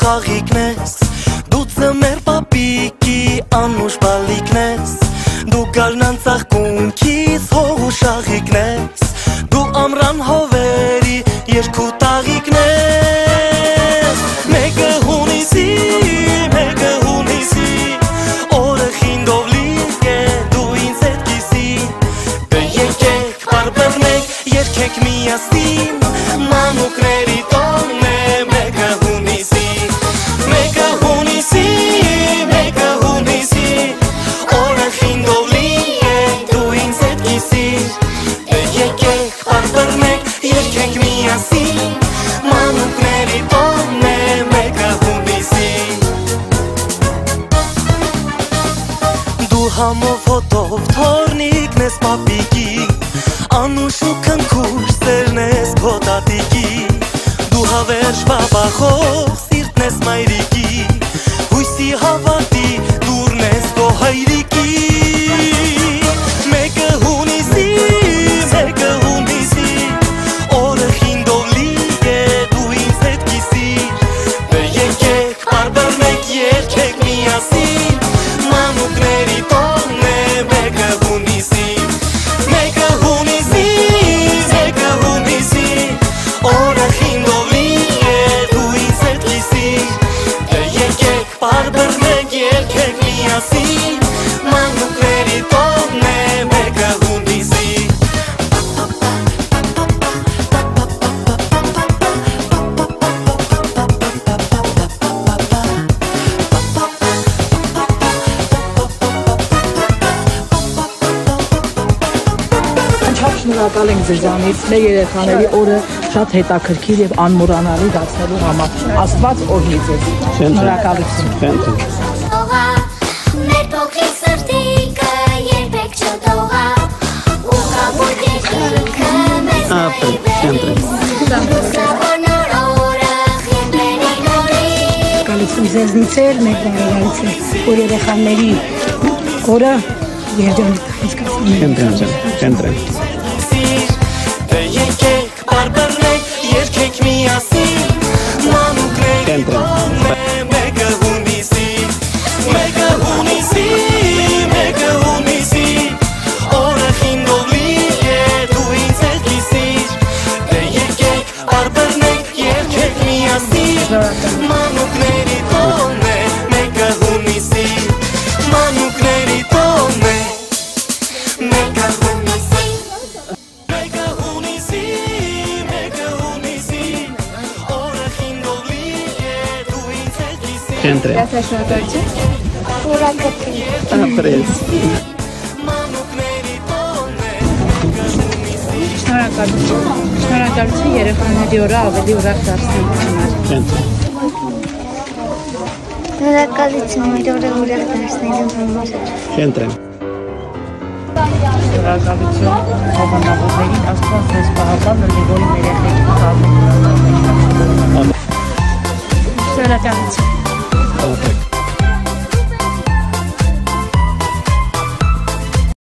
խաղիկն ես Դու ծմեր պապիկի անուշ բալիկն ես Դու գարնան ծաղկունքից հող ու շաղիկն ես Դու ամրան հովերի երկու տաղիկն ես Մեկը հունիսի, մեկը հունիսի Օրը խինդով լիք է դու ինձ հետ կիսի Դե եկեք բարբերնեք, երկեք միասին Մանուկների տոնն է մեկը հունիսի Մեկը հունիսի, մեկը հունիսի Օրը խինդով լիք է դու ինձ հետ կիսի Դե եկեք բարբերնեք, երկեք միասին Մանուկների տոնն է մեկը հունիսի Դու համով հոտով թորնիկն ես պապիկի Անուշ ու քնքուշ սերն ես քո տատիկի Դու հավերժ բաբախով սիրտն ես մայրիկի Հույսի հավատի դուրն ես քո հայրիկի Մեկը հունիսի, մեկը հունիսի Օրը խինդով լիք է դու ինձ հետ կիսիր Դե եկեք բարբերնեք, երկեք միասին Մանուկների տոնն է մեկը հունիսի Մեկը հունիսի, մեկը հունիսի Օրը խինդով լիք է դու ինձ հետ կիսիր Դե եկեք բարբերնեք, երկեք միասին Մանուկների տոնն է մեկը հունիսի Շատ շնորհակալ ենք ձեզանից մեր երեխաների օրը շատ հետաքրքիր եւ անմոռանալի դարձնելու համար Աստված օրհնի ձեզ շնորհակալություն Մեր փոքրիկ սրտիկը երբեք չդողա ու կապույտ երկինքը մեզ նոր օրը խինդերի նորի Գալություն ձեզնից էլ մեր բարերարից է որ երեխաների օրը երջանիկ Կենտրեն Դե եկեք բարբերնեք, երկեք միասին Մանուկների տոնն է մեկը հունիսի Մեկը հունիսի, մեկը հունիսի Օրը խինդով լիք է դու ինձ հետ կիսիր Դե եկեք բարբերնեք, երկեք միասին Մանուկների տոնն է մեկը հունիսի Մանուկների տոնն է մեկը հունիսի Մեկը հունիսի, մեկը հունիսի Օրը խինդով լիք է դու ինձ հետ կիսիր Կենտրեն Ապրես Մանուկների տոնն է մեկը հունիսի Շնորհակալություն երեխաների օրը ավելի ուրախ դարձնելու համար Շնորհակալություն մեր օրը ուրախ դարձնելու համար Կենտրեն Շնորհակալություն հովանավորներին Աստված ձեզ պահապան նվիրի մեր երեխեքի կազմի Շնորհակալություն